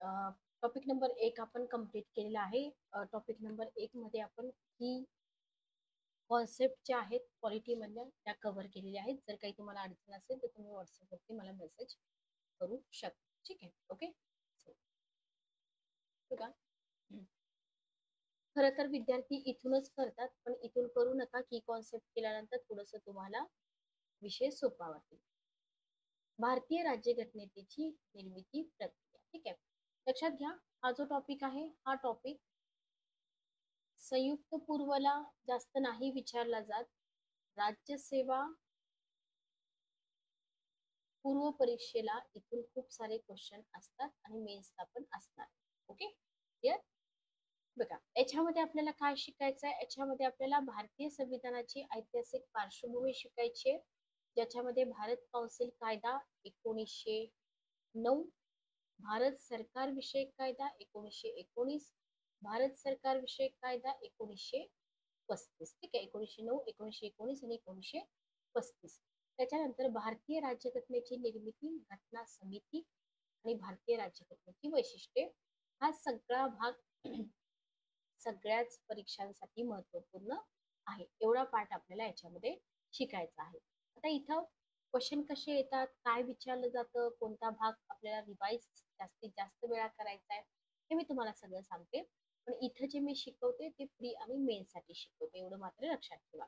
Topic number 1 आपण complete केलेला आहे. टॉपिक नंबर 1 मध्ये आपण ही कॉन्सेप्ट ज्या आहेत पॉलिटीमधल्या त्या कव्हर केलेल्या आहेत. जर काही तुम्हाला अडचण असेल तर तुम्ही व्हॉट्सअपवरती मला मेसेज करू शकता. ठीक आहे, ओके. बघा, खरं तर विद्यार्थी इथूनच करतात, पण इथून करू नका. की कॉन्सेप्ट केल्यानंतर थोडंसं तुम्हाला विषय सोपा वाटेल. भारतीय राज्यघटनेची निर्मिती प्रक्रिया. ठीक आहे, लक्षात घ्या. हा जो टॉपिक आहे हा टॉपिक संयुक्त पूर्वला जास्त नाही विचारला जात. राज्यसेवा पूर्व परीक्षेला इथून खूप सारे क्वेश्चन असतात आणि मेन्सला पण असणार. Okay, clear. बघा, याच्यामध्ये आपल्याला काय शिकायचं आहे. याच्यामध्ये आपल्याला भारतीय संविधानाची ऐतिहासिक पार्श्वभूमी शिकायची आहे, ज्याच्यामध्ये भारत कौन्सिल कायदा 1909, भारत सरकार विषयक कायदा 1919, भारत सरकार विषयक कायदा 1935. ठीक आहे, 1909, 1919 आणि 1935. त्याच्यानंतर भारतीय राज्यघटनेची निर्मिती, घटना समिती आणि भारतीय राज्यघटनेची वैशिष्ट्ये. हा सगळा भाग सगळ्याच परीक्षांसाठी महत्वपूर्ण आहे. एवढा पाठ आपल्याला याच्यामध्ये शिकायचा आहे. आता इथं क्वेश्चन कसे येतात, काय विचारलं जातं, कोणता भाग आपल्याला रिवाइज जास्तीत जास्त वेळा करायचा आहे, हे मी तुम्हाला सगळं सांगते. पण इथं जे मी शिकवते ते प्री आणि मेन साठी शिकवते, एवढं मात्र लक्षात ठेवा.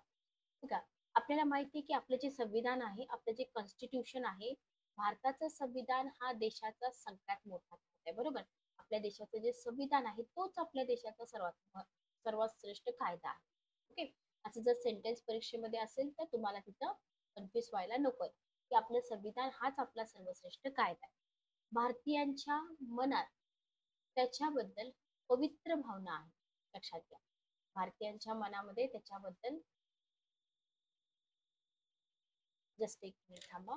ठीक आहे. आपल्याला माहिती आहे की आपलं जे संविधान आहे, आपलं जे कॉन्स्टिट्यूशन आहे, भारताचं संविधान हा देशाचा सगळ्यात मोठा आहे, बरोबर. आपल्या देशाचं जे संविधान आहे तोच आपल्या देशाचा सर्वात श्रेष्ठ कायदा आहे. ओके, असं जर सेंटेन्स परीक्षेमध्ये असेल तर तुम्हाला तिथं कन्फ्युज व्हायला नकोय की आपलं संविधान हाच आपला सर्वश्रेष्ठ कायदा आहे. भारतीयांच्या मनात त्याच्याबद्दल पवित्र भावना आहे, लक्षात घ्या. भारतीयांच्या मनामध्ये त्याच्याबद्दल, जस्ट एक मिनिट थांबा.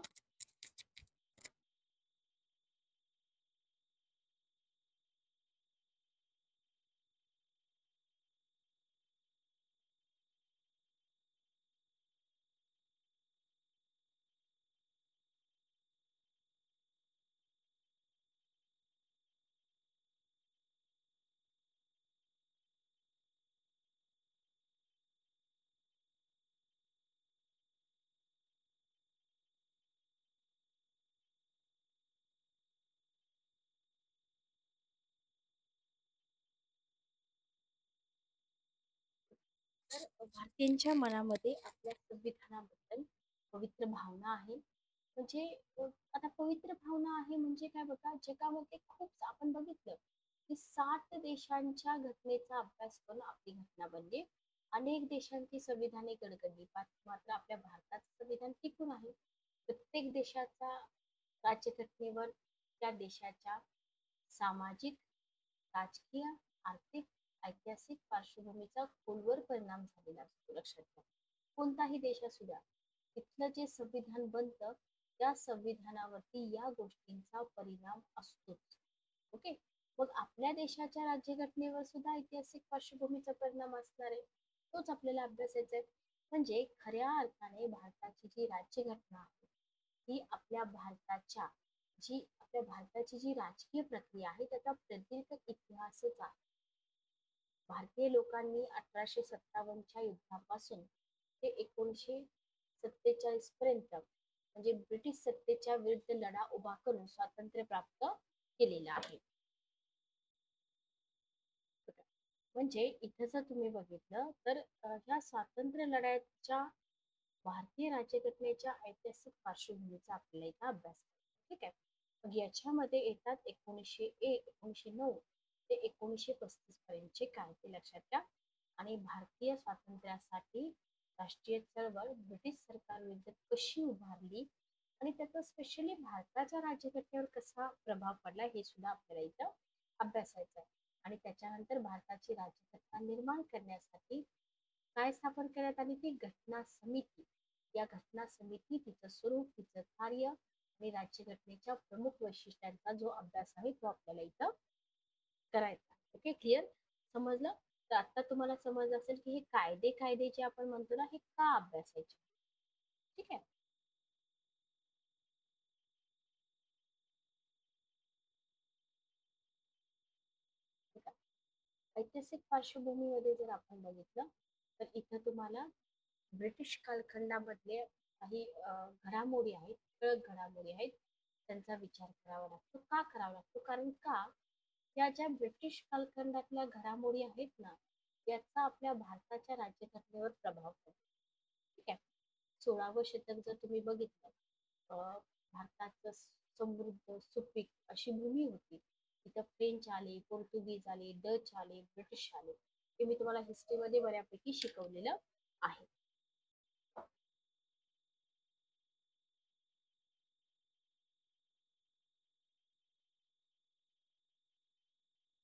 तर भारतीयांच्या मनामध्ये आपल्या संविधानाबद्दल पवित्र भावना आहे. म्हणजे आता पवित्र भावना आहे म्हणजे काय बघा, जगामध्ये खूप आपण बघितलं की 60 देशांच्या घटनेचा अभ्यास करून आपली घटना बनली. अनेक देशांची संविधाने गडगडली, मात्र आपल्या भारताचं संविधान टिकून आहे. प्रत्येक देशाचा राज्यघटनेवर त्या देशाच्या सामाजिक, राजकीय, आर्थिक, ऐतिहासिक पार्श्वभूमीचा खोलवर परिणाम झालेला असतो, लक्षात घ्या. कोणताही देश असू द्या, तिथलं जे संविधान बनतं त्या संविधानावरती या गोष्टींचा परिणाम असतोच. ओके, मग आपल्या देशाच्या राज्यघटनेवर सुद्धा ऐतिहासिक पार्श्वभूमीचा परिणाम असणार आहे, तोच आपल्याला अभ्यासायचा आहे. म्हणजे खऱ्या अर्थाने भारताची जी राज्यघटना आहे ही आपल्या भारताची जी राजकीय प्रक्रिया आहे त्याचा प्रदीर्घ इतिहासच आहे. भारतीय लोकांनी 1857च्या युद्धापासून ते 1947 पर्यंत म्हणजे ब्रिटिश सत्तेच्या विरुद्ध लढा उभा करून स्वातंत्र्य प्राप्त केलेलं आहे. म्हणजे इथं जर तुम्ही बघितलं तर ह्या स्वातंत्र्य लढ्याच्या भारतीय राज्यघटनेच्या ऐतिहासिक पार्श्वभूमीचा आपल्याला इथं अभ्यास. ठीक आहे, मग याच्यामध्ये येतात 1909 ते 1935 पर्यंतचे कायदे, लक्षात घ्या. आणि भारतीय स्वातंत्र्यासाठी राष्ट्रीय चळवळ ब्रिटिश सरकार विरुद्ध कशी उभारली आणि त्याचा स्पेशली भारताच्या राज्यघटनेवर कसा प्रभाव पडला हे सुद्धा आपल्याला इथं अभ्यासायचं आहे. आणि त्याच्यानंतर भारताची राज्यघटना निर्माण करण्यासाठी काय स्थापन करण्यात आली, ती घटना समिती. या घटना समिती, तिचं स्वरूप, तिचं कार्य आणि राज्यघटनेच्या प्रमुख वैशिष्ट्यांचा जो अभ्यास आहे तो आपल्याला इथं करायचा. ओके, क्लिअर, समजलं. तर आता तुम्हाला समजलं असेल की हे कायदे कायदे जे आपण म्हणतो ना, हे का अभ्यासायचे. ठीक आहे. ऐतिहासिक पार्श्वभूमीमध्ये जर आपण बघितलं तर इथं तुम्हाला ब्रिटिश कालखंडामधले काही घडामोडी आहेत, ठळक घडामोडी आहेत, त्यांचा विचार करावा लागतो. का करावा लागतो? कारण का या ज्या ब्रिटिश कालखंडातल्या घडामोडी आहेत ना, याचा आपल्या भारताच्या राज्यघटनेवर प्रभाव पडतो. ठीक आहे. 16वं शतक जर तुम्ही बघितलं, भारतात समृद्ध सुपीक अशी भूमी होती. तिथं फ्रेंच आले, पोर्तुगीज आले, डच आले, ब्रिटिश आले. हे मी तुम्हाला हिस्ट्रीमध्ये बऱ्यापैकी शिकवलेलं आहे.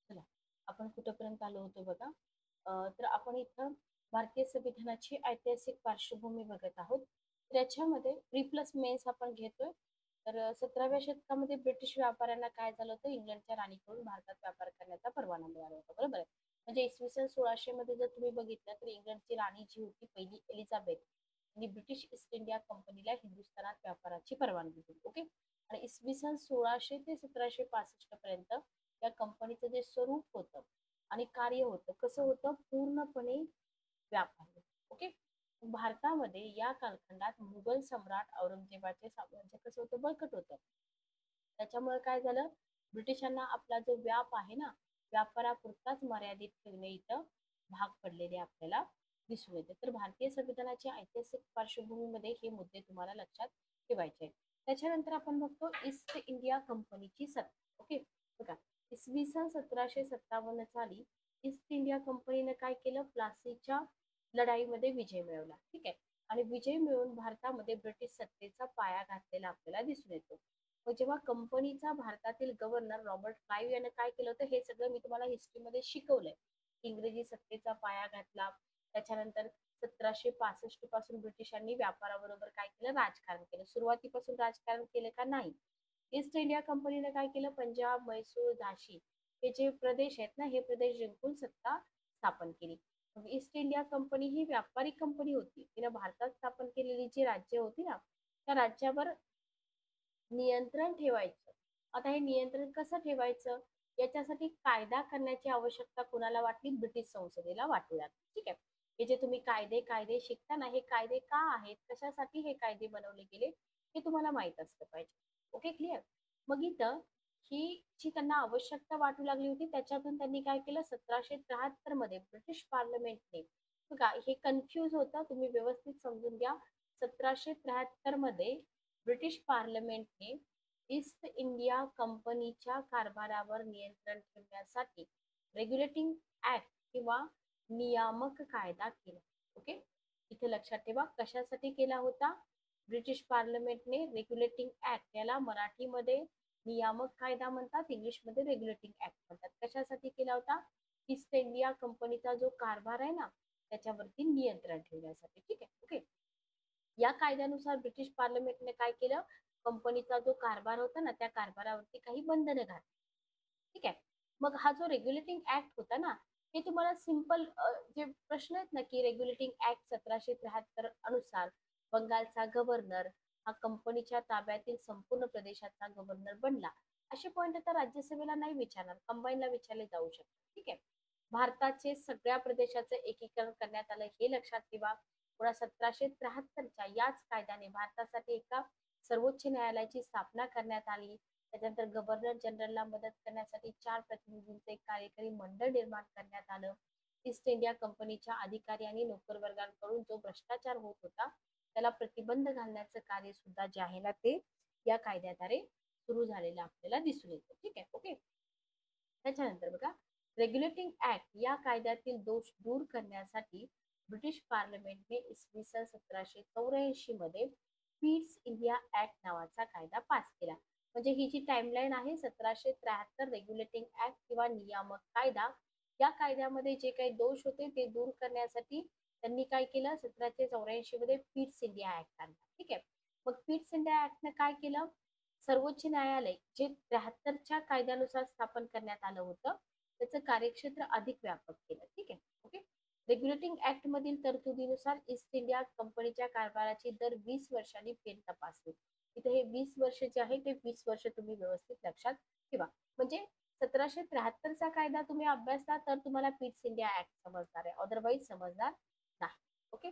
चला, आपण कुठपर्यंत आलो होतो बघा. तर आपण इथं भारतीय संविधानाची ऐतिहासिक पार्श्वभूमी बघत आहोत. त्याच्यामध्ये प्री प्लस मेन्स आपण घेतोय. तर 17व्या शतकामध्ये ब्रिटिश व्यापाऱ्यांना काय झालं होतं, इंग्लंडच्या राणीकडून भारतात व्यापार करण्याचा परवाना मिळाला होता. बरोबर आहे. म्हणजे इसवी सन 1600 मध्ये जर तुम्ही बघितलं तर इंग्लंडची राणी जी होती पहिली एलिझाबेथ आणि ब्रिटिश ईस्ट इंडिया कंपनीला हिंदुस्थानात व्यापाराची परवानगी दिली. ओके. आणि इसवी सन 1600 ते 1765 पर्यंत या कंपनीचं जे स्वरूप होतं आणि कार्य होतं कसं होतं, पूर्णपणे व्यापार. ओके. भारतामध्ये या कालखंडात मुघल सम्राट औरंगजेबाचे साम्राज्य कसं होतं, बळकट होतं. त्याच्यामुळे काय झालं, ब्रिटिशांना आपला जो व्याप आहे ना, व्यापारापुरताच मर्यादित ठेवणे इथं भाग पडलेले आपल्याला दिसून येते. तर भारतीय संविधानाच्या ऐतिहासिक पार्श्वभूमीमध्ये हे मुद्दे तुम्हाला लक्षात ठेवायचे आहेत. त्याच्यानंतर आपण बघतो ईस्ट इंडिया कंपनीची सत्ता. ओके. बघा, इसवी सन 1757 साली ईस्ट इंडिया कंपनीने काय केलं, प्लासीच्या लढाईमध्ये विजय मिळवला. ठीक आहे. आणि विजय मिळवून भारतामध्ये ब्रिटिश सत्तेचा पाया घातलेला आपल्याला दिसून येतो. मग जेव्हा कंपनीचा भारतातील गव्हर्नर रॉबर्ट क्लाइव्ह याने काय केलं होतं, हे सगळं मी तुम्हाला हिस्ट्रीमध्ये शिकवलंय. इंग्रजी सत्तेचा पाया घातला. त्याच्यानंतर 1765 पासून ब्रिटिशांनी व्यापाराबरोबर काय केलं, राजकारण केलं. सुरुवातीपासून राजकारण केलं का, नाही. ईस्ट इंडिया कंपनीने काय केलं, पंजाब, म्हैसूर, झाशी हे जे प्रदेश आहेत ना, हे प्रदेश जिंकून सत्ता स्थापन केली. ईस्ट इंडिया कंपनी ही व्यापारी कंपनी होती. तिने भारतात स्थापन केलेली जी राज्य होती ना, त्या राज्यावर नियंत्रण ठेवायचं. आता हे नियंत्रण कसं ठेवायचं, याच्यासाठी कायदा करण्याची आवश्यकता कुणाला वाटली, ब्रिटिश संसदेला वाटू लागली. ठीक आहे. हे जे तुम्ही कायदे कायदे शिकता ना, हे कायदे का आहेत, कशासाठी हे कायदे बनवले गेले, हे तुम्हाला माहित असलं पाहिजे. Okay, clear. मग इथं ही जी त्यांना आवश्यकता वाटू लागली होती, त्याच्यातून त्यांनी काय केलं, 1773 मध्ये ब्रिटिश पार्लमेंटने, बघा हे कन्फ्यूज होतं, तुम्ही व्यवस्थित समजून घ्या. 1773 मध्ये ब्रिटिश पार्लमेंटने ईस्ट इंडिया कंपनीच्या कारभारावर नियंत्रण ठेवण्यासाठी रेग्युलेटिंग ऍक्ट किंवा नियामक कायदा केला. ओके. इथे लक्षात ठेवा कशासाठी केला होता, ब्रिटिश पार्लमेंटने रेग्युलेटिंग ऍक्ट, याला मराठीमध्ये नियामक कायदा म्हणतात, इंग्लिशमध्ये रेग्युलेटिंग ऍक्ट म्हणतात. कशासाठी केला होता, ईस्ट इंडिया कंपनीचा जो कारभार आहे ना, त्याच्यावरती नियंत्रण ठेवण्यासाठी. ठीक आहे. ओके. या कायद्यानुसार ब्रिटिश पार्लमेंटने काय केलं, कंपनीचा जो कारभार होता ना, त्या कारभारावरती काही बंधने घातली. ठीक आहे. मग हा जो रेग्युलेटिंग ऍक्ट होता ना, हे तुम्हाला सिंपल जे प्रश्न आहेत ना, की रेग्युलेटिंग ऍक्ट 1773 अनुसार बंगालचा गव्हर्नर हा कंपनीच्या ताब्यातील संपूर्ण प्रदेशाचा गव्हर्नर बनला. असे पॉईंट आता राज्यसभेला नाही विचारणार, कंबाईनला विचारले जाऊ शकतात. ठीक आहे. भारताचे सगळ्या प्रदेशाचे एकीकरण करण्यात आलं, हे लक्षात ठेवा. पुन्हा 1773च्या याच कायद्याने भारतासाठी एका सर्वोच्च न्यायालयाची स्थापना करण्यात आली. त्याच्यानंतर गव्हर्नर जनरलला मदत करण्यासाठी 4 प्रतिनिधींचे एक कार्यकारी मंडळ निर्माण करण्यात आलं. ईस्ट इंडिया कंपनीच्या अधिकारी आणि नोकरवर्गांकडून जो भ्रष्टाचार होत होता, त्याला प्रतिबंध घालण्याचं कार्य सुद्धा जे आहे ना, ते या कायद्याद्वारे सुरू झालेलं आपल्याला दिसून येतं. ठीक आहे. ओके. त्याच्यानंतर बघा, रेग्युलेटिंग ऍक्ट या कायद्यातील दोष दूर करण्यासाठी ब्रिटिश पार्लमेंटने इसवी सन 1784 मध्ये पीट्स इंडिया ऍक्ट नावाचा कायदा पास केला. म्हणजे ही जी टाइमलाईन आहे, 1773 रेग्युलेटिंग ऍक्ट किंवा नियामक कायदा, या कायद्यामध्ये जे काही दोष होते ते दूर करण्यासाठी त्यांनी काय केलं, 1784 मध्ये पीट्स इंडिया ऍक्ट आणला. ठीक आहे. मग पीट्स इंडिया ऍक्टने काय केलं, सर्वोच्च न्यायालय जे 73च्या कायद्यानुसार स्थापन करण्यात आलं होतं, त्याचं कार्यक्षेत्र अधिक व्यापक केलं. ठीक आहे. ओके. रेग्युलेटिंग ऍक्ट मधील तरतुदीनुसार ईस्ट इंडिया कंपनीच्या कारभाराची दर 20 वर्षांनी फेर तपासणी. इथे हे 20 वर्ष जे आहे ते 20 वर्ष तुम्ही व्यवस्थित लक्षात ठेवा. म्हणजे 1773चा कायदा तुम्ही अभ्यासला तर तुम्हाला पिट्स इंडिया ऍक्ट समजणार आहे, अदरवाईज समजणार नाही. ओके.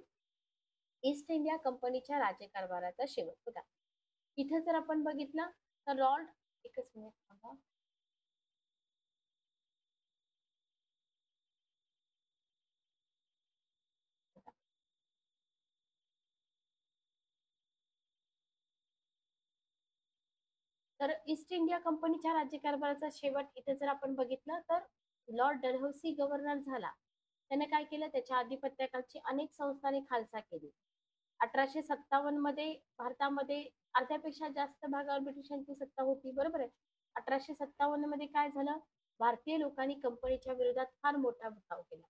ईस्ट इंडिया कंपनीच्या राज्यकारभाराचा शेवट. बघा इथं जर आपण बघितलं तर लॉर्ड, एकच मिनिट थांबा. तर ईस्ट इंडिया कंपनीच्या राज्यकारभाराचा शेवट इथे जर आपण बघितलं तर लॉर्ड डलहौसी गव्हर्नर झाला. त्याने काय केलं, त्याच्या आधिपत्याखालची अनेक संस्थांनी खालसा केली. 1857 मध्ये भारतामध्ये अर्ध्यापेक्षा जास्त भागावर ब्रिटिशांची सत्ता होती, बरोबर आहे. 1857 मध्ये काय झालं, भारतीय लोकांनी कंपनीच्या विरोधात फार मोठा उठाव केला.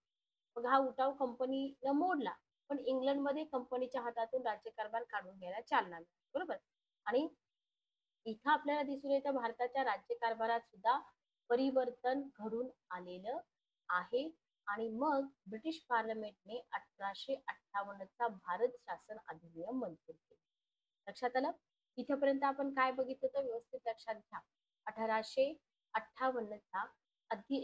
मग हा उठाव कंपनीनं मोडला, पण इंग्लंडमध्ये कंपनीच्या हातातून राज्यकारभार काढून घ्यायला चालना मिळाली, बरोबर. आणि इथं आपल्याला दिसून येतं भारताच्या राज्यकारभारात सुद्धा परिवर्तन घडून आलेलं आहे. आणि मग ब्रिटिश पार्लमेंटने 1858चा भारत शासन अधिनियम मंजूर केला. लक्षात आलं. इथपर्यंत आपण काय बघितलं तर व्यवस्थित लक्षात घ्या. 1858चा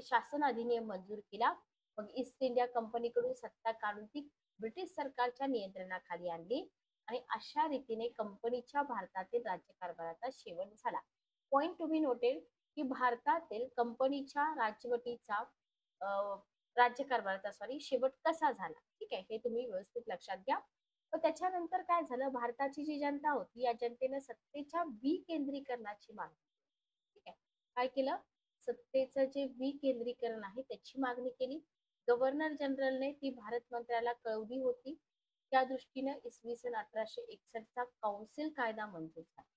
शासन अधिनियम मंजूर केला. मग ईस्ट इंडिया कंपनीकडून सत्ता काढून ती ब्रिटिश सरकारच्या नियंत्रणाखाली आणली आणि अशा रीतीने कंपनीच्या भारतातील राज्यकारभाराचा शेवट झाला. पॉइंट टू बी नोटेड की भारतातील कंपनीच्या राजवटीचा राज्यकारभाराचा शेवट कसा झाला, ठीक आहे, हे तुम्ही व्यवस्थित लक्षात घ्या. तर त्याच्यानंतर काय झालं, भारताची जी जनता होती या जनतेने सत्तेच्या विकेंद्रीकरणाची मागणी, ठीक आहे, काय केलं, सत्तेचं जे विकेंद्रीकरण आहे त्याची मागणी केली. गव्हर्नर जनरलने ती भारत मंत्र्याला कळवली होती. त्या दृष्टीने इसवी सन 1861चा काउन्सिल कायदा मंजूर झाला.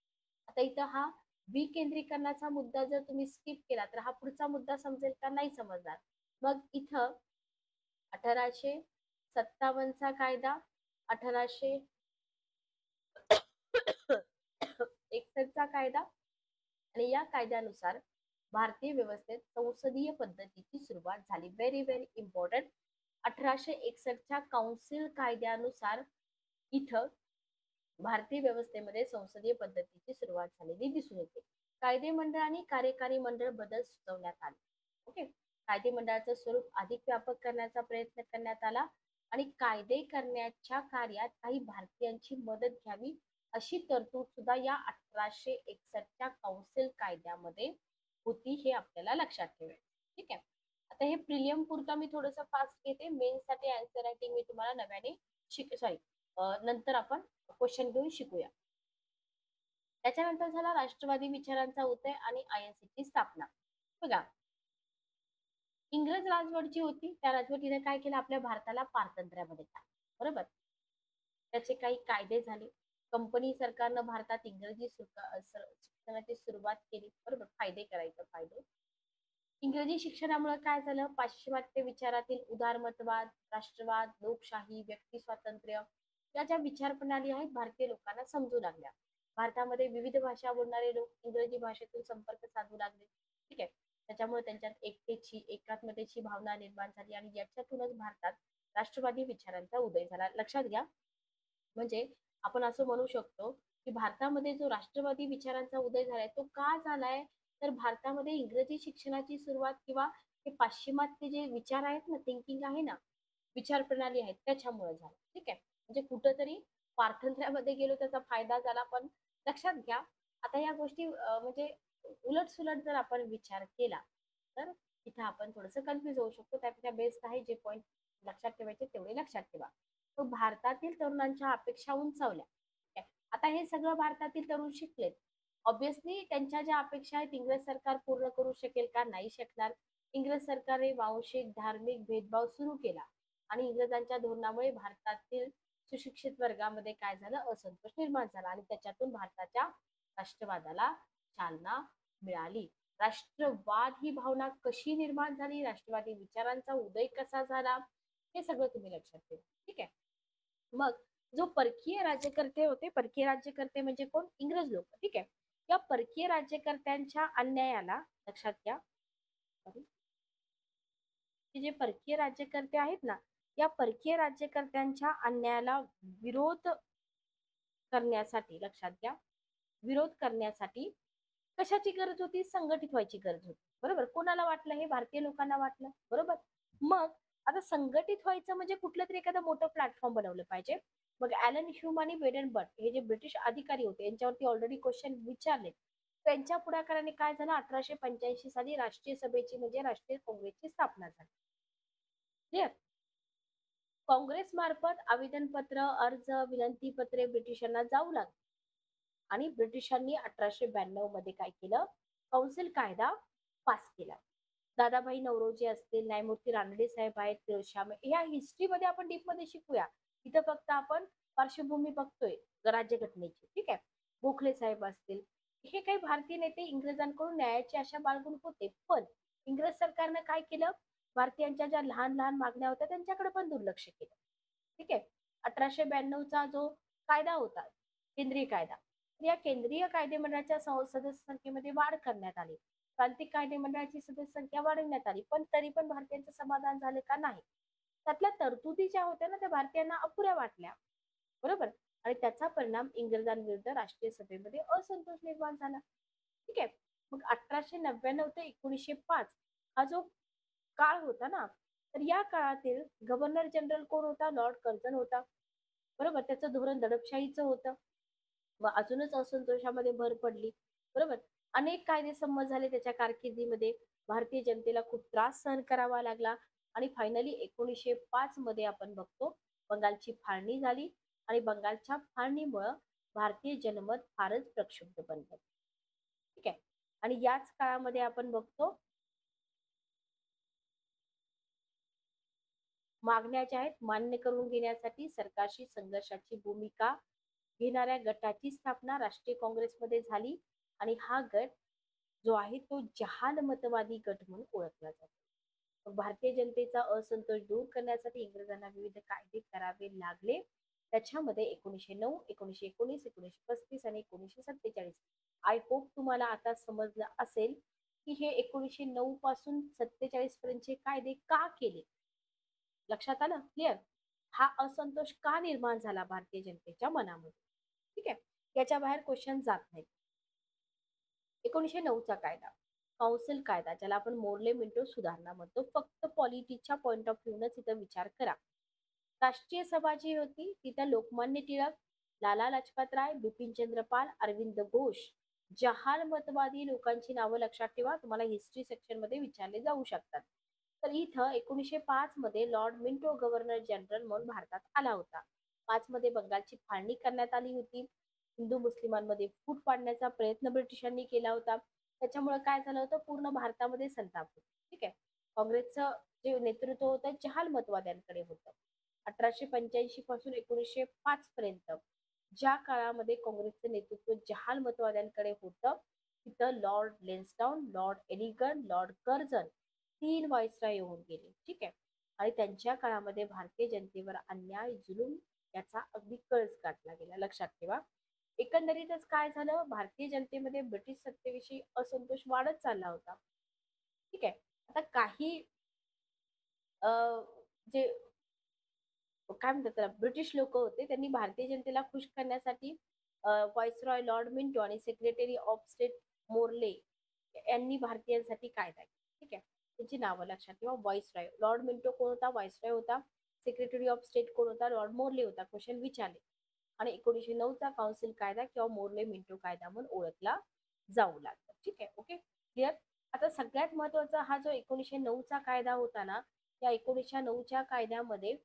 आता इथं हा विकेंद्रीकरणाचा मुद्दा जर तुम्ही स्किप केला तर हा पुढचा मुद्दा समजेल का, नाही समजणार. मग इथं 1857चा कायदा, 1861चा कायदा आणि या कायद्यानुसार भारतीय व्यवस्थेत संसदीय पद्धतीची सुरुवात झाली. Very very important. 1861च्या काउन्सिल कायद्यानुसार इथं भारतीय व्यवस्थेमध्ये संसदीय पद्धतीची सुरुवात झालेली दिसून येते. कायदे मंडळ आणि कार्यकारी मंडळ बदल सुचवण्यात आले. ओके. कायदे मंडळाचं स्वरूप अधिक व्यापक करण्याचा प्रयत्न करण्यात आला आणि कायदे करण्याच्या कार्यात काही भारतीयांची मदत घ्यावी अशी तरतूद सुद्धा या 1861च्या काउन्सिल कायद्यामध्ये होती, हे आपल्याला लक्षात ठेवायचं. ठीक आहे. आता हे प्रिलियम पुरता मी थोडंसं फास्ट घेते, मेन्स साठी आन्सर रायटिंग मी तुम्हाला नव्याने नंतर आपण क्वेश्चन घेऊन शिकूया. त्याच्यानंतर झाला राष्ट्रवादी विचारांचा उदय आणि आयएनसीची स्थापना. बघा इंग्रज राजवट जी होती त्या राजवटीने काय केलं, आपल्या भारताला पारतंत्र्यामध्ये टाकलं, बरोबर. त्याचे काही कायदे झाले. कंपनी सरकारनं भारतात इंग्रजी शिक्षणाची सुरुवात केली, बरोबर, फायदे करायचं फायदे. इंग्रजी शिक्षणामुळे काय झालं, पाश्चिमात्य विचारातील उदारमतवाद, राष्ट्रवाद, लोकशाही, व्यक्ती स्वातंत्र्य या ज्या विचार प्रणाली आहेत भारतीय लोकांना समजू लागल्या. भारतामध्ये विविध भाषा बोलणारे लोक इंग्रजी भाषेतून संपर्क साधू लागले, ठीक आहे. त्याच्यामुळे त्यांच्यात एकतेची एकात्मतेची भावना निर्माण झाली आणि याच्यातूनच भारतात राष्ट्रवादी विचारांचा उदय झाला. लक्षात घ्या. म्हणजे आपण असं म्हणू शकतो की भारतामध्ये जो राष्ट्रवादी विचारांचा उदय झालाय तो का झालाय, तर भारतामध्ये इंग्रजी शिक्षणाची सुरुवात किंवा हे पाश्चिमात्य जे विचार आहेत ना, थिंकिंग आहे ना, विचार प्रणाली आहेत त्याच्यामुळे झालं, ठीक आहे. म्हणजे कुठंतरी पारतंत्र्यामध्ये गेलो त्याचा फायदा झाला. पण लक्षात घ्या आता या गोष्टी म्हणजे उलट सुलट जर आपण विचार केला तर इथे आपण थोडंसं कन्फ्युज होऊ शकतो. त्यापेक्षा बेस्ट आहे जे पॉईंट लक्षात ठेवायचे तेवढे लक्षात ठेवा. तो भारतातील तरुणांच्या अपेक्षा उंचावल्या. आता हे सगळं भारतातील तरुण शिकलेत, ऑब्विसली त्यांच्या ज्या अपेक्षा आहेत इंग्रज सरकार पूर्ण करू शकेल का, नाही शकणार. इंग्रज सरकारने वांशिक धार्मिक भेदभाव सुरू केला आणि इंग्रजांच्या धोरणामुळे भारतातील सुशिक्षित वर्गामध्ये काय झालं, असंतोष निर्माण झाला आणि त्याच्यातून भारताच्या राष्ट्रवादाला चालना मिळाली. राष्ट्रवाद ही भावना कशी निर्माण झाली, राष्ट्रवादी विचारांचा उदय कसा झाला, हे सगळं तुम्ही लक्षात ठेवा, ठीक आहे. मग जो परकीय राज्यकर्ते होते, परकीय राज्यकर्ते म्हणजे कोण, इंग्रज लोक, ठीक आहे. या परकीय राज्यकर्त्यांच्या अन्यायाला लक्षात घ्या, की जे परकीय राज्यकर्ते आहेत ना, या परकीय राज्यकर्त्यांच्या अन्यायाला विरोध करण्यासाठी, लक्षात घ्या, विरोध करण्यासाठी कशाची गरज होती, संघटित व्हायची गरज होती, बरोबर. कोणाला वाटलं हे? भारतीय लोकांना वाटलं. बरोबर. मग आता संघटित व्हायचं म्हणजे कुठलं तरी एखादं मोठं प्लॅटफॉर्म बनवलं पाहिजे. मग ॲलन ह्यूम आणि बेडनबर्ग हे जे ब्रिटिश अधिकारी होते यांच्यावरती ऑलरेडी क्वेश्चन विचारले. त्यांच्या पुढाकाराने काय झालं 1885 साली राष्ट्रीय सभेची म्हणजे राष्ट्रीय काँग्रेसची स्थापना झाली. क्लिअर? काँग्रेसमार्फत आवेदनपत्र, अर्ज, विनंतीपत्रे ब्रिटिशांना जाऊ लागली आणि ब्रिटिशांनी 1892 मध्ये काय केलं? कौन्सिल कायदा पास केला. दादाभाई नौरोजी असतील, न्यायमूर्ती रानडे साहेब आहेत, फिरोजशाह या हिस्ट्रीमध्ये आपण डीपमध्ये शिकूया. इथं फक्त आपण पार्श्वभूमी बघतोय राज्यघटनेची. ठीक आहे. गोखले साहेब असतील. हे काही भारतीय नेते इंग्रजांकडून न्यायाची आशा बाळगून होते. पण इंग्रज सरकारनं काय केलं? भारतीयांच्या ज्या लहान लहान मागण्या होत्या त्यांच्याकडे पण दुर्लक्ष केलं. ठीक आहे. 1892चा जो कायदा होता, केंद्रीय कायदा, या केंद्रीय कायदेमंडळाच्या सदस्य संख्येमध्ये वाढ करण्यात आली. प्रांतिक कायदेमंडळाची सदस्य संख्या वाढवण्यात आली. पण तरी पण भारतीयांचं समाधान झालं का? नाही. त्यातल्या तरतुदी ज्या होत्या ना त्या भारतीयांना अपुऱ्या वाटल्या. बरोबर. आणि त्याचा परिणाम इंग्रजांविरुद्ध राष्ट्रीय सभेमध्ये असंतोष निर्माण झाला. ठीक आहे. मग 1899 ते 1905 हा जो काळ होता ना, तर या काळातील गव्हर्नर जनरल कोण होता? लॉर्ड कर्झन होता. बरोबर. त्याचं धोरण दडपशाहीचं होतं. मग अजूनच असंतोषामध्ये भर पडली. बरोबर. अनेक कायदे संमत झाले त्याच्या कारकिर्दीमध्ये. भारतीय जनतेला खूप त्रास सहन करावा लागला आणि फायनली 1905 मध्ये आपण बघतो बंगालची फाळणी झाली आणि बंगालच्या फाळणीमुळं भारतीय जनमत फारच प्रक्षुब्ध बनलं. ठीक आहे. आणि याच काळामध्ये आपण बघतो मागण्या ज्या आहेत मान्य करून घेण्यासाठी सरकारशी संघर्षाची भूमिका घेणाऱ्या गटाची स्थापना राष्ट्रीय काँग्रेसमध्ये झाली आणि हा गट जो आहे तो जहालमतवादी गट म्हणून ओळखला जातो. भारतीय जनतेचा असंतोष दूर करण्यासाठी इंग्रजांना विविध कायदे करावे लागले. त्याच्यामध्ये 1909, 1919, 1935 आणि 1947 आय होप तुम्हाला आता समजलं असेल की हे 1909 पासून 47 पर्यंतचे कायदे का केले. लक्षात आलं? क्लिअर? हा असंतोष का निर्माण झाला भारतीय जनतेच्या मनामध्ये. ठीक आहे. याच्या बाहेर क्वेश्चन जात नाही. 1909चा कायदा, कौन्सिल कायदा, ज्याला आपण मोर्ले मिंटो सुधारणा म्हणतो. फक्त पॉलिटिक्सच्या पॉइंट ऑफ व्ह्यूनच इथं विचार करा. राष्ट्रीय सभा जी होती तिथं लोकमान्य टिळक, लाला लजपत राय, बिपिनचंद्र पाल, अरविंद घोष, जहालमतवादी लोकांची नावं लक्षात ठेवा. तुम्हाला हिस्ट्री सेक्शन मध्ये विचारले जाऊ शकतात. तर इथं 1905 मध्ये लॉर्ड मिंटो गव्हर्नर जनरल म्हणून भारतात आला होता. 5 मध्ये बंगालची फाळणी करण्यात आली होती. हिंदू मुस्लिमांमध्ये फूट पाडण्याचा प्रयत्न ब्रिटिशांनी केला होता. त्याच्यामुळे काय झालं होतं? पूर्ण भारतामध्ये संताप होता. ठीक आहे. काँग्रेसचं जे नेतृत्व होतं जहालमतवाद्यांकडे होतं. 1885 पासून 1905 पर्यंत ज्या काळामध्ये काँग्रेसचं नेतृत्व जहालमतवाद्यांकडे होतं तिथं Lord Lansdowne, Lord Elgin, Lord Curzon 3 viceroy येऊन गेले. ठीक आहे. आणि त्यांच्या काळामध्ये भारतीय जनतेवर अन्याय, जुलूम याचा अगदी कळस गाठला गेला. लक्षात ठेवा. एकंदरीतच काय झालं? भारतीय जनतेमध्ये ब्रिटिश सत्तेविषयी असंतोष वाढत चालला होता. ठीक आहे. आता काही जे काय म्हणतात त्याला ब्रिटिश लोक होते त्यांनी भारतीय जनतेला खुश करण्यासाठी व्हाईसरॉय लॉर्ड मिंटो आणि सेक्रेटरी ऑफ स्टेट मोर्ले यांनी भारतीयांसाठी कायदा केला. ठीक आहे. त्यांची नावं लक्षात ठेवा. व्हाईसरॉय लॉर्ड मिंटो कोण होता? व्हाईसरॉय होता. सेक्रेटरी ऑफ स्टेट कोण होता? लॉर्ड मोर्ले होता. क्वेश्चन विचारले. आणि 1909चा काउन्सिल कायदा किंवा मोर्ले मिंटो कायदा म्हणून ओळखला जाऊ लागला. ठीक आहे. ओके. क्लिअर? आता सगळ्यात महत्वाचा हा जो 1909चा कायदा होता ना, या 1909च्या कायद्यामध्ये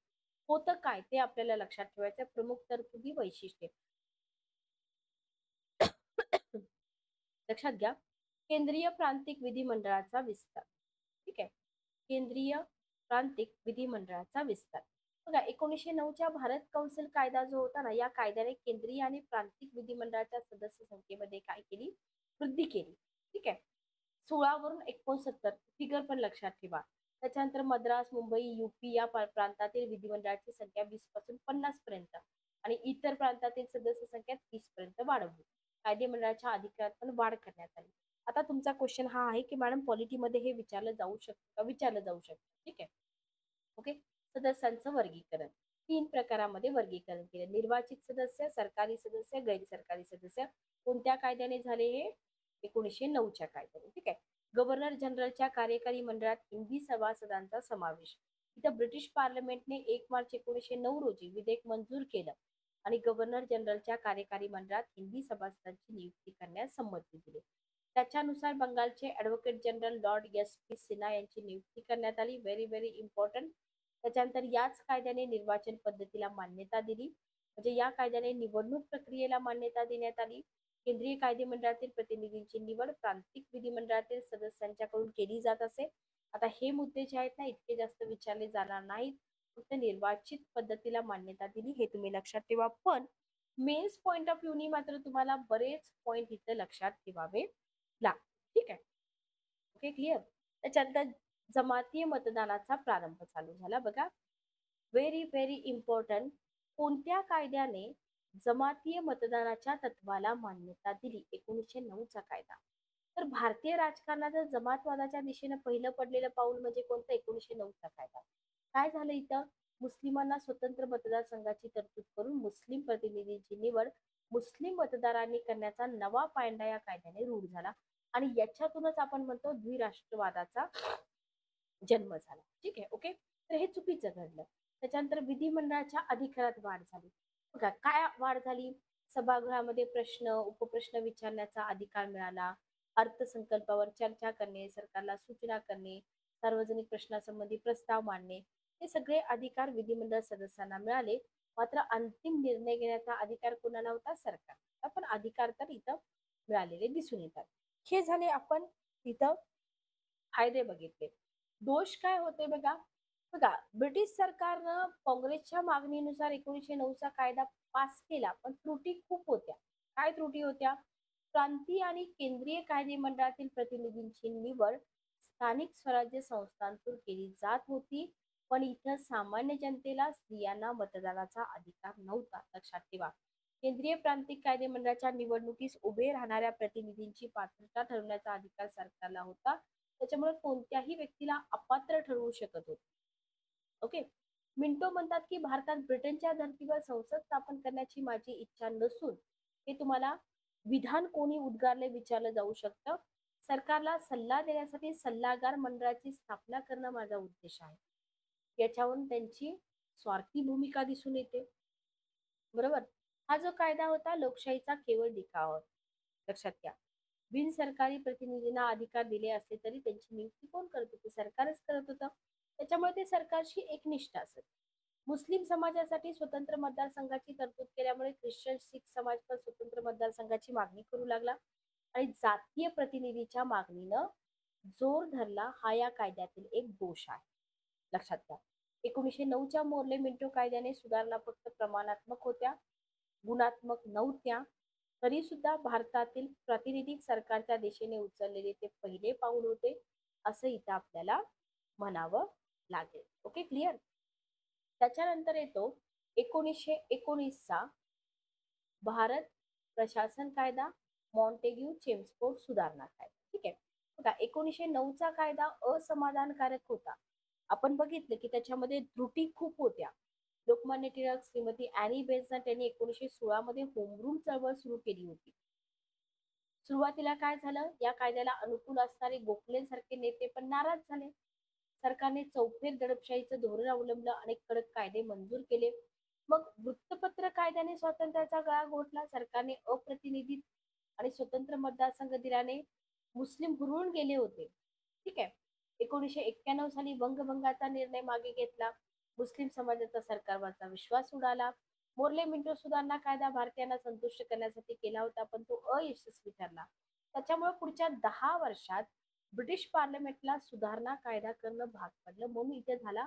होतं काय ते आपल्याला लक्षात ठेवायचं. प्रमुख तरतुदी, वैशिष्ट्ये लक्षात घ्या. केंद्रीय प्रांतिक विधिमंडळाचा विस्तार. ठीक आहे. केंद्रीय प्रांतिक विधिमंडळाचा विस्तार. बघा 1909च्या भारत कौन्सिल कायदा जो होता ना, या कायद्याने केंद्रीय आणि प्रांतिक विधिमंडळाच्या सदस्य संख्येमध्ये काय केली? वृद्धी केली. ठीक आहे. 16 वरून 69 फिगर पण लक्षात ठेवा. त्याच्यानंतर मद्रास, मुंबई, यूपी या प्रांतातील विधिमंडळाची संख्या 20 पासून 50 पर्यंत आणि इतर प्रांतातील सदस्य संख्या 30 पर्यंत वाढवली. कायदेमंडळाच्या अधिकारात पण वाढ करण्यात आली. आता तुमचा क्वेश्चन हा आहे की मॅडम पॉलिटीमध्ये हे विचारलं जाऊ शकतं का? विचारलं जाऊ शकतं. ठीक आहे. ओके. सदस्यांचं वर्गीकरण 3 प्रकारामध्ये वर्गीकरण केलं. निर्वाचित सदस्य, सरकारी सदस्य, गैर सरकारी सदस्य. कोणत्या कायद्याने झाले हे? 1909च्या कायद्याने. ठीक आहे. गव्हर्नर जनरलच्या कार्यकारी मंडळात हिंदी सभासदांचा समावेश. इथं ब्रिटिश पार्लमेंटने 1 मार्च 1909 रोजी विधेयक मंजूर केलं आणि गव्हर्नर जनरलच्या कार्यकारी मंडळात हिंदी सभासदांची नियुक्ती करण्यास संमती दिली. त्याच्यानुसार बंगालचे advocate general Lord S P Sinha यांची नियुक्ती करण्यात आली. Very very important. त्याच्यानंतर याच कायद्याने निर्वाचन पद्धतीला मान्यता दिली. म्हणजे या कायद्याने निवडणूक प्रक्रियेला मान्यता देण्यात आली. केंद्रीय कायदेमंडळातील प्रतिनिधींची निवड प्रांतिक विधिमंडळातील सदस्यांच्याकडून केली जात असे. आता हे मुद्दे जे आहेत ना इतके जास्त विचारले जाणार नाहीत. फक्त निर्वाचित पद्धतीला मान्यता दिली हे तुम्ही लक्षात ठेवा. पण मेन्स पॉइंट ऑफ व्ह्यूनी मात्र तुम्हाला बरेच पॉइंट इथे लक्षात ठेवावे लागतील. ठीक आहे. Okay, clear. त्याच्यानंतर जमातीय मतदानाचा प्रारंभ चालू झाला. बघा, व्हेरी व्हेरी इम्पॉर्टंट. कोणत्या कायद्याने जमातीय मतदानाच्या तत्वाला मान्यता दिली? 1909चा कायदा. तर भारतीय राजकारणाचं जमातवादाच्या दिशेने पहिलं पडलेलं पाऊल म्हणजे कोणतं? 1909चा कायदा. काय झालं इथं? मुस्लिमांना स्वतंत्र मतदारसंघाची तरतूद करून मुस्लिम प्रतिनिधींची निवड मुस्लिम मतदारांनी करण्याचा नवा पायंडा या कायद्याने रूढ झाला आणि याच्यातूनच आपण म्हणतो द्विराष्ट्रवादाचा जन्म झाला. ठीक आहे, ओके. तर हे चुकीचं घडलं. त्याच्यानंतर विधिमंडळाच्या अधिकारात वाढ झाली. बघा काय वाढ झाली? सभागृहामध्ये प्रश्न उपप्रश्न विचारण्याचा अधिकार मिळाला. अर्थसंकल्पावर चर्चा करणे, सरकारला सूचना करणे, सार्वजनिक प्रश्नासंबंधी प्रस्ताव मांडणे, हे सगळे अधिकार विधिमंडळ सदस्यांना मिळाले. मात्र अंतिम निर्णय घेण्याचा अधिकार कोणाला होता? सरकारला. पण अधिकार तर इथं मिळालेले दिसून येतात. हे झाले आपण इथं फायदे बघितले. दोष काय होते बघा? बघा, ब्रिटिश सरकारनं काँग्रेसच्या मागणीनुसार 1909चा कायदा पास केला, पण त्रुटी खूप होत्या. काय त्रुटी होत्या? प्रांतीय आणि केंद्रीय कायदे मंडळातील प्रतिनिधींची निवड स्थानिक स्वराज्य संस्थांतून केली जात होती, पण इथं सामान्य जनतेला स्त्रियांना मतदानाचा अधिकार नव्हता. लक्षात ठेवा. केंद्रीय प्रांतिक कायदे मंडळाच्या निवडणुकीस उभे राहणाऱ्या प्रतिनिधींची पात्रता ठरवण्याचा अधिकार सरकारला होता. त्याच्यामुळे कोणत्याही व्यक्तीला अपात्र ठरवू शकत होते. ओके. मिंटो म्हणतात की भारतात ब्रिटनच्या धर्तीवर संसद स्थापन करण्याची माझी इच्छा नसून हे तुम्हाला विधान कोणी उद्गारले विचारलं जाऊ शकतं. सरकारला सल्ला देण्यासाठी सल्लागार मंडळाची स्थापना करणं माझा उद्देश आहे. याच्यावरून त्यांची स्वार्थी भूमिका दिसून येते. बरोबर. हा जो कायदा होता लोकशाहीचा केवळ दिखावा होता. लक्षात घ्या. बिनसरकारी प्रतिनिधींना अधिकार दिले असले तरी त्यांची नियुक्ती कोण करत होते? सरकारच करत होतं. त्याच्यामुळे ते सरकारशी एकनिष्ठ असत. मुस्लिम समाजासाठी स्वतंत्र मतदारसंघाची तरतूद केल्यामुळे ख्रिश्चन शीख समाज पण स्वतंत्र मतदारसंघाची मागणी करू लागला आणि जातीय प्रतिनिधीच्या मागणीनं जोर धरला. हा या कायद्यातील एक दोष आहे. लक्षात घ्या. 1909च्या मोर्ले मिंटो कायद्याने सुधारणा फक्त प्रमाणात्मक होत्या, गुणात्मक नव्हत्या. तरी सुद्धा भारतातील प्रातिनिधिक सरकारच्या दिशेने उचललेले ते पहिले पाऊल होते असं इथं आपल्याला म्हणावं लागेल. Okay, clear. त्याच्यानंतर येतो 1919चा भारत प्रशासन कायदा, मॉन्टेग्यू चेम्सफोर्ड सुधारणा कायदा. ठीक आहे. बघा, 1909चा कायदा असमाधानकारक होता. आपण बघितलं की त्याच्यामध्ये त्रुटी खूप होत्या. लोकमान्य टिळक, श्रीमती ॲनी बेझंट यांनी 1916 मध्ये होम रूल चळवळ सुरू केली होती. सुरुवातीला काय झालं? या कायद्याला अनुकूल असणारे गोखलेंसारखे नेते पण नाराज झाले. सरकारने चौफेर दडपशाहीचं धोरण अवलंबलं आणि कडक कायदे मंजूर केले. मग वृत्तपत्र कायद्याने स्वातंत्र्याचा गळा घोटला. सरकारने अप्रतिनिधित आणि स्वतंत्र मतदारसंघ दिल्याने मुस्लिम हुरळून गेले होते. ठीक आहे. 1991 साली वंगभंगाचा निर्णय मागे घेतला. मुस्लिम समाजाचा सरकारवरचा विश्वास उडाला. मोर्ले मिंटो सुधारणा कायदा भारतीयांना संतुष्ट करण्यासाठी केला होता, पण तो अयशस्वी ठरला. त्याच्यामुळे पुढच्या 10 वर्षात ब्रिटिश पार्लमेंटला सुधारणा कायदा करणं भाग पडलं. म्हणून इथे झाला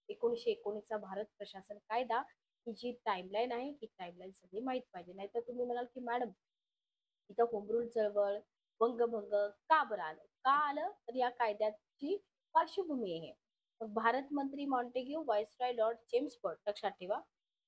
1919चा भारत प्रशासन कायदा. ही जी टाइमलाईन आहे ही टाइमलाईन सगळी माहित पाहिजे. नाहीतर तुम्ही म्हणाल की मॅडम इथं होमरूल चळवळ वंगभंग का बरं आलं? का आलं? तर या कायद्याची पार्श्वभूमी आहे. मग भारत मंत्री मॉन्टेग्यू, व्हाईसरॉय लॉर्ड चेम्सफोर्ड. लक्षात ठेवा.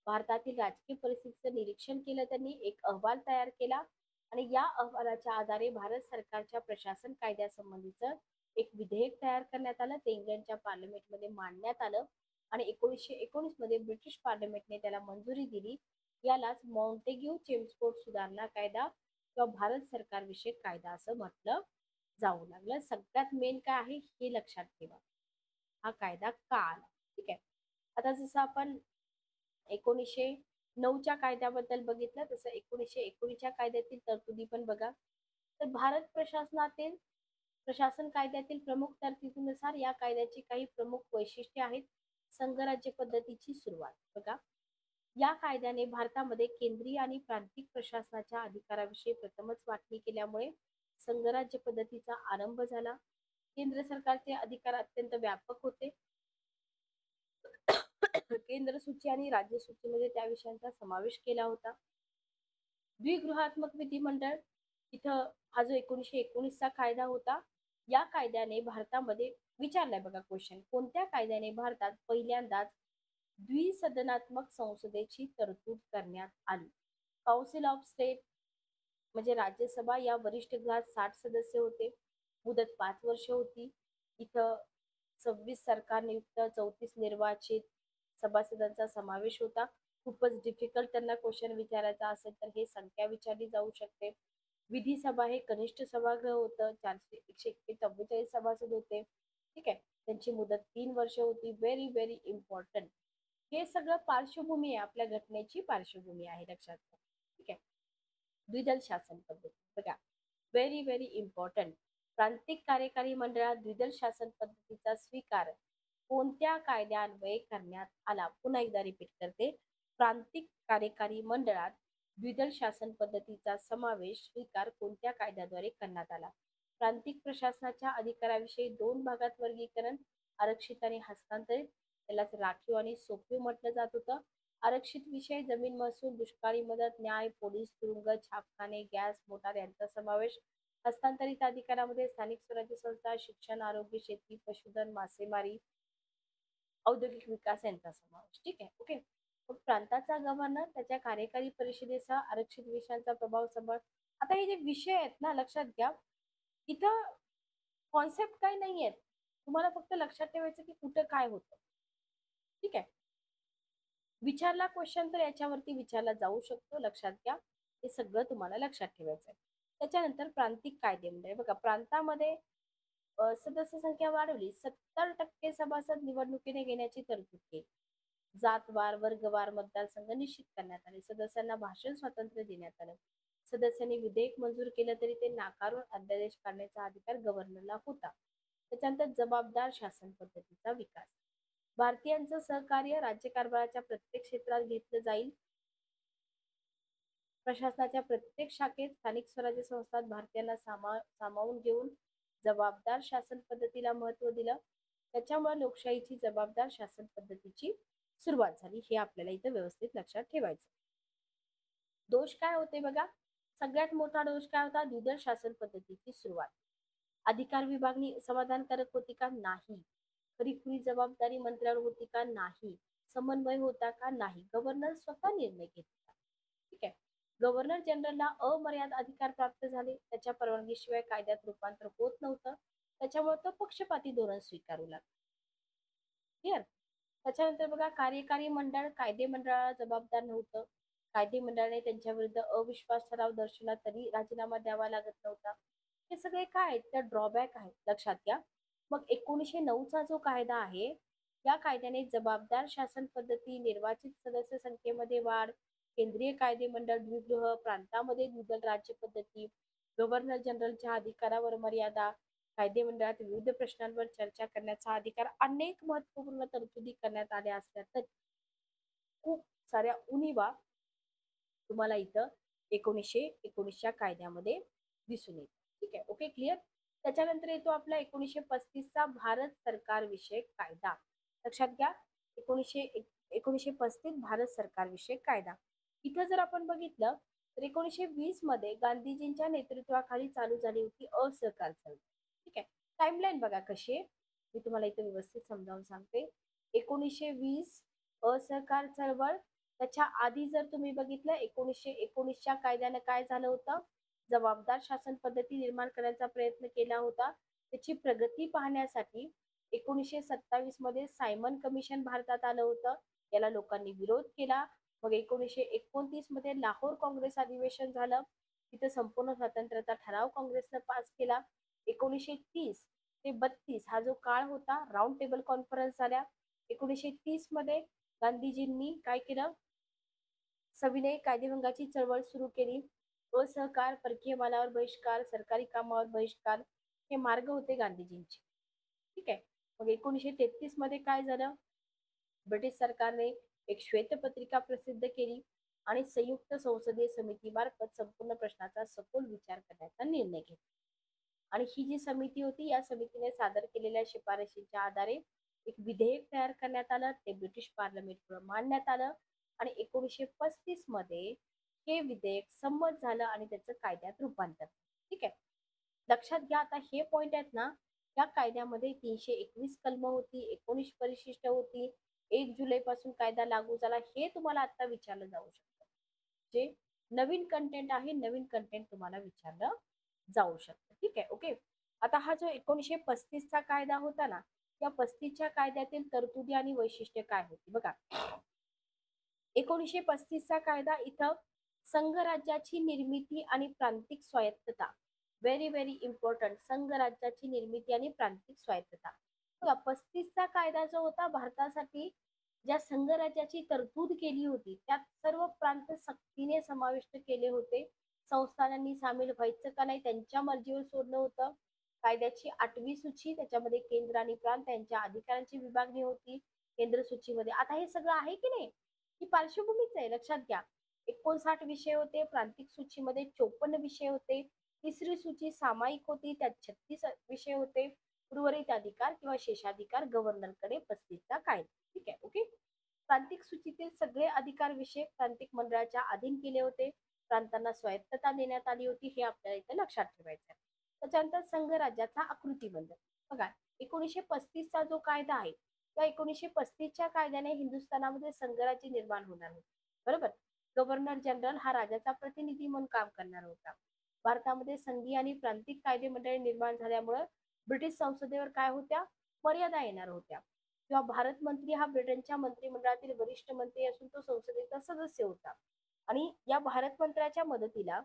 भारतातील राजकीय परिस्थितीचं निरीक्षण केलं. त्यांनी एक अहवाल तयार केला आणि या अहवालाच्या आधारे भारत सरकारच्या प्रशासन कायद्यासंबंधीचं एक विधेयक तयार करण्यात आलं. ते इंग्लंडच्या पार्लमेंटमध्ये मांडण्यात आलं आणि 1919 मध्ये ब्रिटिश पार्लमेंटने त्याला मंजुरी दिली. यालाच मॉन्टेग्यू चेम्सफोर्ड सुधारणा कायदा किंवा भारत सरकार विषयक कायदा असं म्हटलं जावं लागलं. सगळ्यात मेन काय आहे हे लक्षात ठेवा. हा कायदा का आला? ठीक आहे. आता जसं आपण 1909च्या कायद्याबद्दल बघितलं, तसं 1919च्या कायद्यातील तरतुदी पण बघा. तर भारत प्रशासन कायद्यातील प्रमुख तरतुदीनुसार या कायद्याची काही प्रमुख वैशिष्ट्ये आहेत. संघराज्य पद्धतीची सुरुवात बघा. या कायद्याने भारतामध्ये केंद्रीय आणि प्रांतिक प्रशासनाच्या अधिकाराविषयी प्रथमच वाटणी केल्यामुळे संघराज्य पद्धतीचा आरंभ झाला. केंद्र सरकारचे अधिकार अत्यंत व्यापक होते. केंद्र सूची आणि राज्य सूचीमध्ये त्या विषयांचा समावेश केला होता. द्विगृहात्मक विधिमंडळ इथं हा जो 1919चा कायदा होता, या कायद्याने भारतामध्ये विचारलाय बघा क्वेश्चन, कोणत्या कायद्याने भारतात पहिल्यांदाच द्विसदनात्मक संसदेची तरतूद करण्यात आली? काउन्सिल ऑफ स्टेट म्हणजे राज्यसभा या वरिष्ठ गृहात 60 सदस्य होते. मुदत 5 वर्ष होती. इथं 26 सरकार नियुक्त 34 निर्वाचित सभासदांचा समावेश होता. खूपच डिफिकल्ट त्यांना क्वेश्चन विचारायचा असेल तर हे संख्या विचारली जाऊ शकते. विधिसभा हे कनिष्ठ सभागृह होतं. 144 सभासद होते. ठीक आहे. त्यांची मुदत 3 वर्ष होती. Very very important. हे सगळं पार्श्वभूमी आहे, आपल्या घटनेची पार्श्वभूमी आहे, लक्षात घ्या. ठीक आहे. द्विदल शासन पद्धती बघा, व्हेरी व्हेरी इम्पॉर्टंट. प्रांतिक कार्यकारी मंडळात द्विदल शासन पद्धतीचा स्वीकार कोणत्या कायद्यान्वये करण्यात आला? पुन्हा एकदा रिपीट करते. प्रांतिक कार्यकारी मंडळात द्विदल शासन पद्धतीचा समावेश स्वीकार कोणत्या कायद्याद्वारे करण्यात आला? प्रांतिक प्रशासनाच्या अधिकाराविषयी 2 भागात वर्गीकरण, आरक्षित आणि हस्तांतरित. त्यालाच राखीव आणि सोपीव म्हटलं जात होतं. आरक्षित विषय जमीन, महसूल, दुष्काळी मदत, न्याय, पोलीस, तुरुंग, छापखाने, गॅस, मोटार यांचा समावेश. हस्तांतरित अधिकारामध्ये स्थानिक स्वराज्य संस्था, शिक्षण, आरोग्य, शेती, पशुधन, मासेमारी, औद्योगिक विकास यांचा समावेश. ठीक आहे. ओके. मग प्रांताचा गव्हर्नर त्याच्या कार्यकारी परिषदेसह आरक्षित विषयांचा प्रभाव सांभाळ. आता हे जे विषय आहेत ना, लक्षात घ्या. इथं कॉन्सेप्ट काही नाही आहेत. तुम्हाला फक्त लक्षात ठेवायचं की कुठं काय होतं. ठीक आहे. विचारला क्वेश्चन तर याच्यावरती विचारला जाऊ शकतो, लक्षात घ्या. हे सगळं तुम्हाला लक्षात ठेवायचं आहे. त्याच्यानंतर प्रांतिक कायदे म्हणजे बघा, प्रांतामध्ये सदस्य संख्या वाढवली, 70% सभासद निवडणुकीने घेण्याची तरतूद केली. जातवार, वर्गवार मतदारसंघ निश्चित करण्यात आले. सदस्यांना भाषण स्वातंत्र्य देण्यात आलं. सदस्यांनी विधेयक मंजूर केलं तरी ते नाकारून अध्यादेश काढण्याचा अधिकार गव्हर्नरला होता. त्याच्यानंतर जबाबदार शासन पद्धतीचा विकास. भारतीयांचं सहकार्य राज्यकारभाराच्या प्रत्येक क्षेत्रात घेतलं जाईल. प्रशासनाच्या प्रत्येक शाखेत स्थानिक स्वराज्य संस्थात भारतीयांना सामावून घेऊन जबाबदार शासन पद्धतीला महत्व दिलं. त्याच्यामुळे लोकशाहीची जबाबदार शासन पद्धतीची सुरुवात झाली. हे आपल्याला इथं व्यवस्थित लक्षात ठेवायचं. दोष काय होते बघा, सगळ्यात मोठा दोष काय होता? द्विदल शासन पद्धतीची सुरुवात. अधिकार विभागणी समाधानकारक होती का? नाही. खरीखुरी जबाबदारी मंत्र्यावर होती का? नाही. समन्वय होता का? नाही. गव्हर्नर स्वतः निर्णय घेत होता. ठीक आहे. गव्हर्नर जनरलला अमर्याद अधिकार प्राप्त झाले. त्याच्या परवानगीशिवाय कायद्यात रूपांतर होत नव्हतं. त्याच्यामुळे तो पक्षपाती धोरण स्वीकारू लागला. क्लिअर. त्याच्यानंतर बघा, कार्यकारी मंडळ कायदे मंडळाला जबाबदार नव्हतं. कायदे मंडळाने त्यांच्या विरुद्ध अविश्वास ठराव दर्शवला तरी राजीनामा द्यावा लागत नव्हता. हे सगळे काय आहेत? त्या ड्रॉबॅक आहेत, लक्षात घ्या. मग 1909चा जो कायदा आहे, या कायद्याने जबाबदार शासन पद्धती, निर्वाचित सदस्य संख्येमध्ये वाढ, केंद्रीय कायदे मंडळ द्विगृह, प्रांतामध्ये द्विदल राज्य पद्धती, गव्हर्नर जनरलच्या अधिकारावर मर्यादा, कायदे मंडळात विविध प्रश्नांवर चर्चा करण्याचा अधिकार, अनेक महत्वपूर्ण तरतुदी करण्यात आल्या असल्या तर खूप साऱ्या उणिवा तुम्हाला इथं 1919च्या कायद्यामध्ये दिसून येईल. ठीक आहे. Okay, clear. त्याच्यानंतर येतो आपला 1935चा भारत सरकार विषयक कायदा. लक्षात घ्या, 1935 भारत सरकार विषयक कायदा. इथं जर आपण बघितलं तर 1920 मध्ये गांधीजींच्या नेतृत्वाखाली चालू झाली होती असहकार चळवळ. ठीक आहे. टाइमलाईन बघा कशी आहे, मी तुम्हाला इथे व्यवस्थित समजावून सांगते. 1920 असहकार चळवळ. त्याच्या आधी जर तुम्ही बघितलं 1919च्या कायद्यानं काय झालं होतं, जबाबदार शासन पद्धती निर्माण करण्याचा प्रयत्न केला होता. त्याची प्रगती पाहण्यासाठी 1927 मध्ये सायमन कमिशन भारतात आलं होतं. याला लोकांनी विरोध केला. मग 1929 मध्ये लाहोर काँग्रेस अधिवेशन झालं. तिथे संपूर्ण स्वातंत्र्याचा ठराव काँग्रेसनं पास केला. 1930 ते 32 हा जो काळ होता, राऊंड टेबल कॉन्फरन्स झाल्या. 1930 मध्ये गांधीजींनी काय केलं, सविनय कायदेभंगाची चळवळ सुरू केली. असहकार, परकीय मालावर बहिष्कार, सरकारी कामावर बहिष्कार हे मार्ग होते गांधीजींचे. ठीक आहे. मग 1933 मध्ये काय झालं, ब्रिटिश सरकारने एक श्वेतपत्रिका प्रसिद्ध केली आणि संयुक्त संसदीय समितीमार्फत संपूर्ण प्रश्नाचा सखोल विचार करण्याचा निर्णय घेतला. आणि ही जी समिती होती, या समितीने सादर केलेल्या शिफारशीच्या आधारे एक विधेयक तयार करण्यात आलं. ते ब्रिटिश पार्लमेंट मांडण्यात आलं आणि 1935 मध्ये हे विधेयक संमत झालं आणि त्याचं कायद्यात रूपांतर. ठीक आहे. लक्षात घ्या, आता हे पॉइंट आहेत ना, या कायद्यामध्ये 321 कलम होती, 19 परिशिष्ट होती, 1 जुलै पासून कायदा लागू झाला. हे तुम्हाला आता विचारलं जाऊ शकतं. जे नवीन कंटेंट आहे, नवीन कंटेंट तुम्हाला विचारलं जाऊ शकतं. ठीक आहे. ओके. आता हा जो 1935 चा कायदा होता ना, या 35च्या कायद्यातील तरतुदी आणि वैशिष्ट्ये काय होती बघा. 1935 चा कायदा इथं संघराज्याची निर्मिती आणि प्रांतिक स्वायत्तता, व्हेरी व्हेरी इम्पॉर्टंट, संघराज्याची निर्मिती आणि प्रांतिक स्वायत्तता. बघा, 35चा कायदा जो होता, भारतासाठी ज्या संघराज्याची तरतूद केली होती त्यात सर्व प्रांत सक्तीने समाविष्ट केले होते. संस्थानांनी सामील व्हायचं का नाही त्यांच्या मर्जीवर सोडलं होतं. कायद्याची 8वी सूची, त्याच्यामध्ये केंद्र आणि प्रांत यांच्या अधिकारांची विभागणी होती केंद्र सूचीमध्ये. आता हे सगळं आहे की नाही, ही पार्श्वभूमीच आहे, लक्षात घ्या. 59 विषय होते, प्रांतिक सूचीमध्ये 54 विषय होते. तिसरी सूची सामायिक होती, त्यात 36 विषय होते. उर्वरित अधिकार किंवा शेषाधिकार गव्हर्नरकडे 35चा कायदा. ठीक आहे. ओके. प्रांतिक सूचीतील सगळे अधिकार विषय प्रांतिक मंडळाच्या अधीन केले होते. प्रांतांना स्वायत्तता देण्यात आली होती, हे आपल्याला इथे लक्षात ठेवायचं आहे. त्याच्यानंतर संघराज्याचा आकृतीबंध बघा. 1935चा जो कायदा आहे, त्या 1935च्या कायद्याने हिंदुस्थानामध्ये संघराज्य निर्माण होणार होते. बरोबर. गव्हर्नर जनरल हा राजाचा प्रतिनिधी म्हणून काम करणार होता. भारतामध्ये संघीय आणि प्रांतिक कायदे मंडळे निर्माण झाल्यामुळे ब्रिटिश संसदेवर काय होत्या, मर्यादा येणार होत्या. किंवा भारत मंत्री हा ब्रिटनच्या मंत्रिमंडळातील वरिष्ठ मंत्री असून तो संसदेचा सदस्य होता. आणि या भारत मंत्र्याच्या मदतीला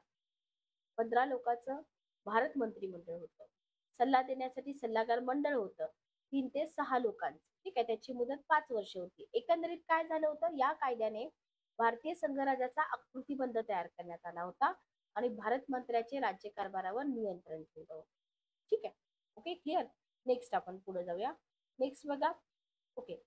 15 लोकांचं भारत मंत्रिमंडळ होतं. सल्ला देण्यासाठी सल्लागार मंडळ होतं 3 ते 6 लोकांचं. ठीक आहे. त्याची मुदत 5 वर्ष होती. एकंदरीत काय झालं होतं, या कायद्याने भारतीय संघराज्याचा आकृतीबंध तयार करण्यात आला होता आणि भारत मंत्र्याचे राज्यकारभारावर नियंत्रण ठेवलं होतं. ठीक आहे. Okay, clear. नेक्स्ट आपण पुढे जाऊया. नेक्स्ट बघा. ओके.